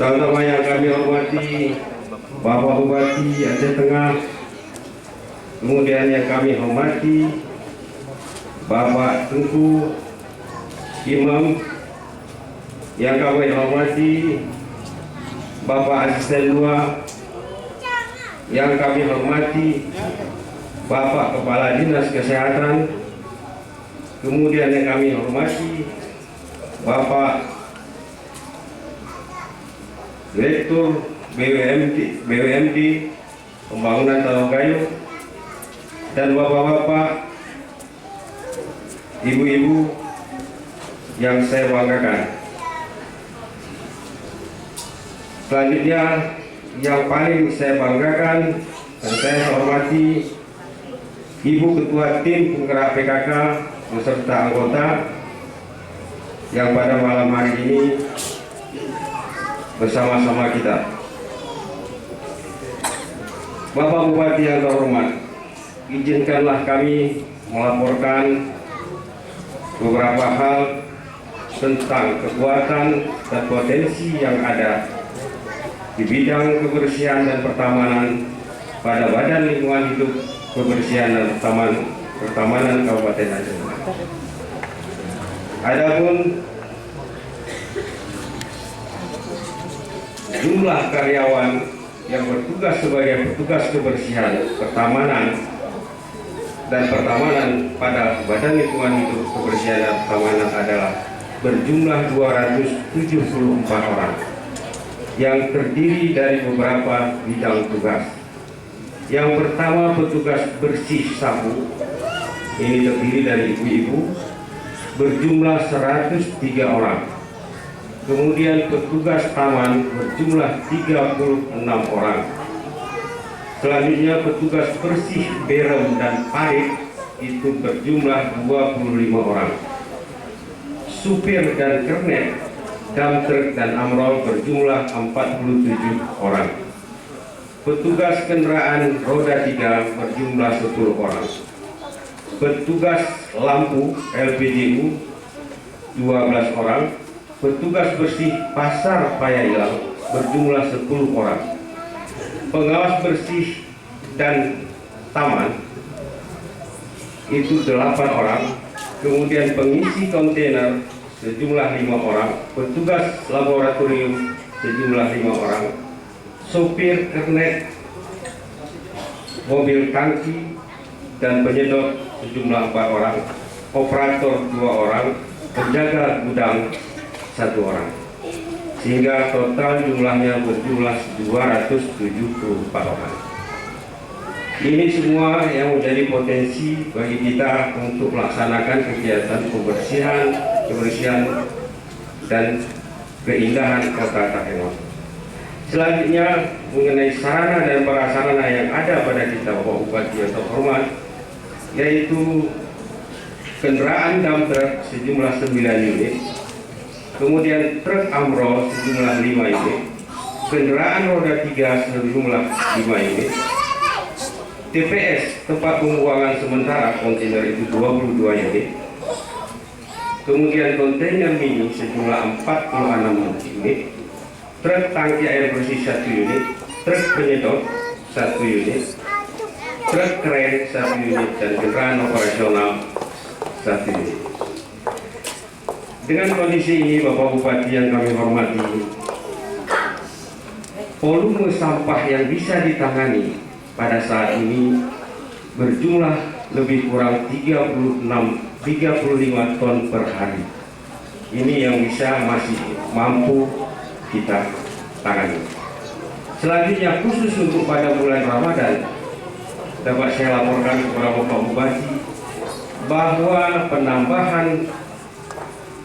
Terutama yang kami hormati Bapak Bupati Aceh Tengah, kemudian yang kami hormati Bapak Tengku Imam, yang kami hormati Bapak Asisten 2, yang kami hormati Bapak Kepala Dinas Kesehatan, kemudian yang kami hormati Bapak Direktur BUMD Pembangunan Talogayo, dan bapak-bapak, ibu-ibu yang saya banggakan. Selanjutnya yang paling saya banggakan dan saya hormati Ibu Ketua Tim Penggerak PKK beserta anggota yang pada malam hari ini bersama-sama kita. Bapak Bupati yang terhormat, izinkanlah kami melaporkan beberapa hal tentang kekuatan dan potensi yang ada di bidang kebersihan dan pertamanan pada Badan Lingkungan Hidup, Kebersihan dan Pertamanan Kabupaten Aceh. Adapun jumlah karyawan yang bertugas sebagai petugas kebersihan, pertamanan dan pertamanan pada Badan Lingkungan Hidup, Kebersihan dan Pertamanan adalah berjumlah 274 orang yang terdiri dari beberapa bidang tugas. Yang pertama, petugas bersih sapu, ini terdiri dari ibu-ibu berjumlah 103 orang. Kemudian petugas taman berjumlah 36 orang. Selanjutnya petugas bersih berem dan parit itu berjumlah 25 orang. Supir dan kernet, dump truk dan amrol berjumlah 47 orang. Petugas kendaraan roda 3 berjumlah 10 orang. Petugas lampu LPDU 12 orang. Petugas bersih pasar Payailang berjumlah 10 orang. Pengawas bersih dan taman itu 8 orang. Kemudian pengisi kontainer sejumlah 5 orang. Petugas laboratorium sejumlah 5 orang. Sopir kernet, mobil tangki dan penyedot sejumlah 4 orang. Operator 2 orang. Penjaga gudang 1 orang, sehingga total jumlahnya berjumlah 274 orang. Ini semua yang menjadi potensi bagi kita untuk melaksanakan kegiatan kebersihan dan keindahan Kota Takengon. Selanjutnya mengenai sarana dan prasarana yang ada pada kita, Bapak Bupati yang terhormat, yaitu kendaraan dump truck sejumlah 9 unit. Kemudian truk amrol sejumlah 5 unit, kendaraan roda 3 sejumlah 5 unit, TPS tempat pembuangan sementara kontainer itu 22 unit, kemudian kontainer mini sejumlah 46 unit, truk tangki air bersih 1 unit, truk penyedot 1 unit, truk kren 1 unit, dan kendaraan operasional 1 unit. Dengan kondisi ini, Bapak Bupati yang kami hormati, volume sampah yang bisa ditangani pada saat ini berjumlah lebih kurang 35 ton per hari. Ini yang bisa masih mampu kita tangani. Selanjutnya, khusus untuk pada bulan Ramadan, dapat saya laporkan kepada Bapak Bupati bahwa penambahan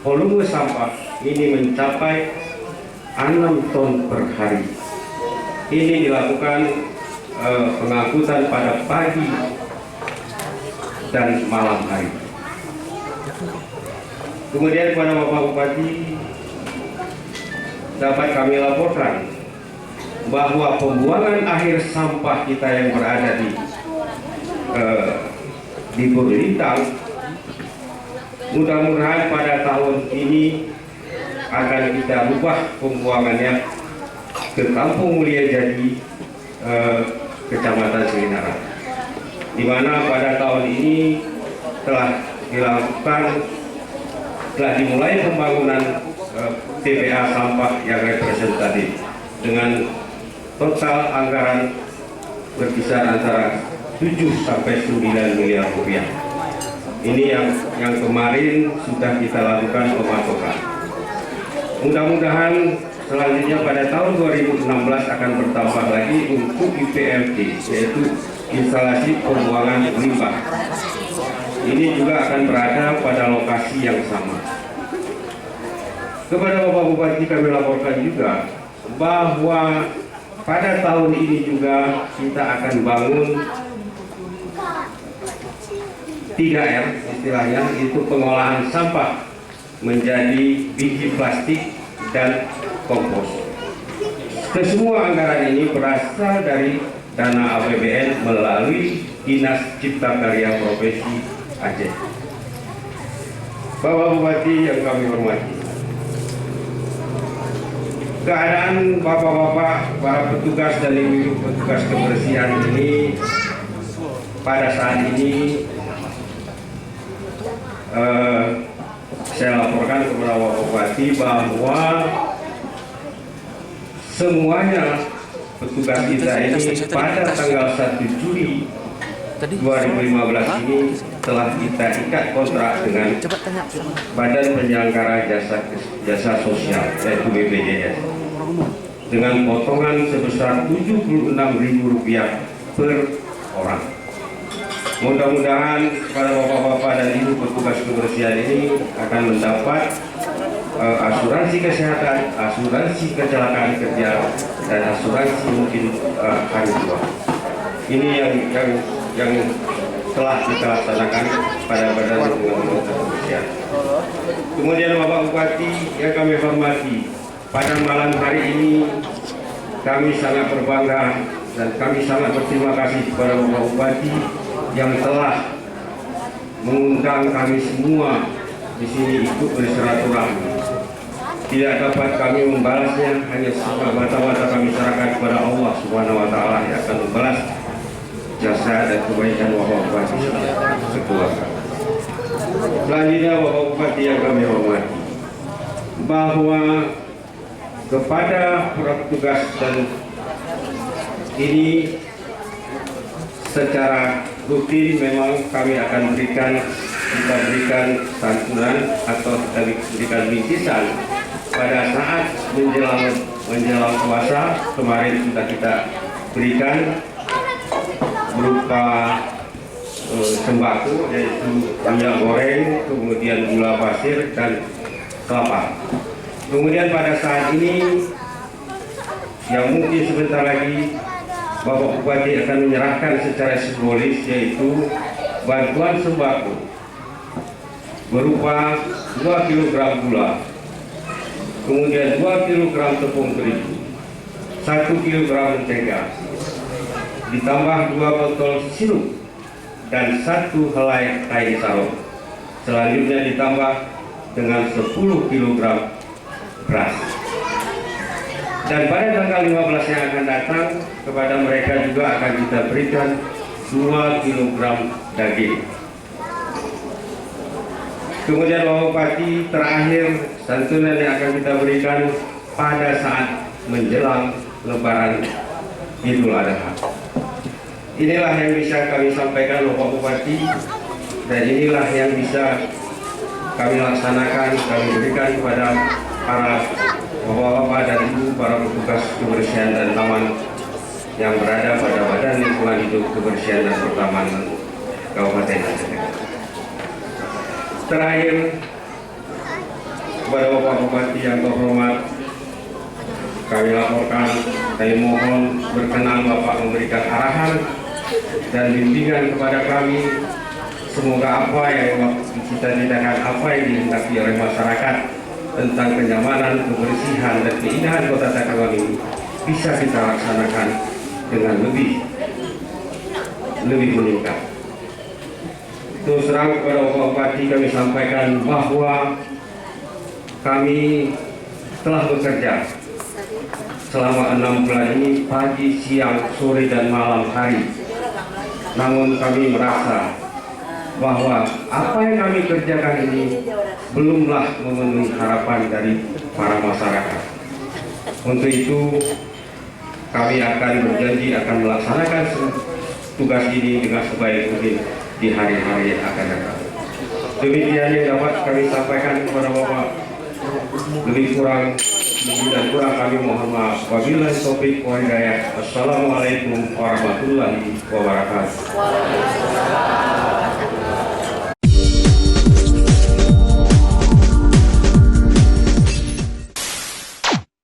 volume sampah ini mencapai 6 ton per hari. Ini dilakukan pengangkutan pada pagi dan malam hari. Kemudian kepada Bapak Bupati dapat kami laporkan bahwa pembuangan akhir sampah kita yang berada di Burlintang, mudah-mudahan pada tahun ini akan kita ubah pembuangannya ke Kampung Mulia Jadi, Kecamatan Selinara, di mana pada tahun ini telah dimulai pembangunan TPA sampah yang representatif dengan total anggaran berkisar antara 7 sampai 9 miliar rupiah. Ini yang kemarin sudah kita lakukan pematokan. Mudah-mudahan selanjutnya pada tahun 2016 akan bertambah lagi untuk IPLT, yaitu instalasi pembuangan limbah. Ini juga akan berada pada lokasi yang sama. Kepada Bapak Bupati kami laporkan juga bahwa pada tahun ini juga kita akan bangun 3R istilahnya, itu pengolahan sampah menjadi biji plastik dan kompos. Semua anggaran ini berasal dari dana APBN melalui Dinas Cipta Karya Provinsi Aceh. Bapak Bupati yang kami hormati, keadaan bapak-bapak, para petugas dan ibu petugas kebersihan ini pada saat ini saya laporkan kepada Bapak Bupati bahwa semuanya petugas kita ini pada tanggal 1 Juli 2015 ini telah kita ikat kontrak dengan Badan Penyelenggara Jasa Sosial, yaitu BPJS, dengan potongan sebesar Rp76.000 per orang. Mudah-mudahan para bapak-bapak dan ibu petugas kebersihan ini akan mendapat asuransi kesehatan, asuransi kecelakaan kerja, dan asuransi mungkin hari tua. Ini yang telah kita laksanakan pada Badan Penyelenggara Kebersihan. Kemudian Bapak Bupati yang kami hormati, pada malam hari ini kami sangat berbangga dan kami sangat berterima kasih kepada Bapak Bupati yang telah mengundang kami semua di sini ikut bersilaturahmi. Tidak dapat kami membalasnya, hanya semata-mata kami serahkan kepada Allah Subhanahu wa Ta'ala yang akan membalas jasa dan kebaikan Bapak Bupati sekeluarga. Selanjutnya Bapak Bupati yang kami hormati, bahwa kepada para petugas dan ini secara rutin memang kami akan berikan santunan atau kita berikan bingkisan pada saat menjelang puasa. Kemarin sudah kita berikan berupa sembako, yaitu minyak goreng, kemudian gula pasir dan kelapa. Kemudian pada saat ini yang mungkin sebentar lagi Bapak Bupati akan menyerahkan secara simbolis, yaitu bantuan sembako berupa 2 kg gula, kemudian 2 kg tepung terigu, 1 kg mentega, ditambah 2 botol sirup dan 1 helai kain sarung. Selanjutnya ditambah dengan 10 kg beras. Dan pada tanggal 15 yang akan datang, kepada mereka juga akan kita berikan 2 kg daging. Kemudian Bapak Bupati, terakhir santunan yang akan kita berikan pada saat menjelang Lebaran Idul Adha. Inilah yang bisa kami sampaikan Bapak Bupati, dan inilah yang bisa kami laksanakan, kami berikan kepada para bapak-bapak dan ibu, para petugas kebersihan dan taman yang berada pada Badan Lingkungan Hidup, Kebersihan dan Pertamanan Kabupaten Aceh. Terakhir, kepada Bapak Bupati yang terhormat, kami laporkan, kami mohon berkenan Bapak memberikan arahan dan bimbingan kepada kami. Semoga apa yang dicita-citakan, apa yang dihendaki oleh masyarakat tentang kenyamanan, kebersihan, dan keindahan Kota Takalar ini bisa kita laksanakan dengan lebih meningkat. Terus terang kepada Bapak Bupati kami sampaikan bahwa kami telah bekerja selama 6 bulan ini, pagi, siang, sore, dan malam hari. Namun kami merasa bahwa apa yang kami kerjakan ini belumlah memenuhi harapan dari para masyarakat. Untuk itu kami akan berjanji akan melaksanakan tugas ini dengan sebaik mungkin di hari-hari yang akan datang. Demikian yang dapat kami sampaikan kepada Bapak. Lebih kurang kami mohon maaf. Wabillahi taufiq wal hidayah. Wassalamualaikum warahmatullahi wabarakatuh.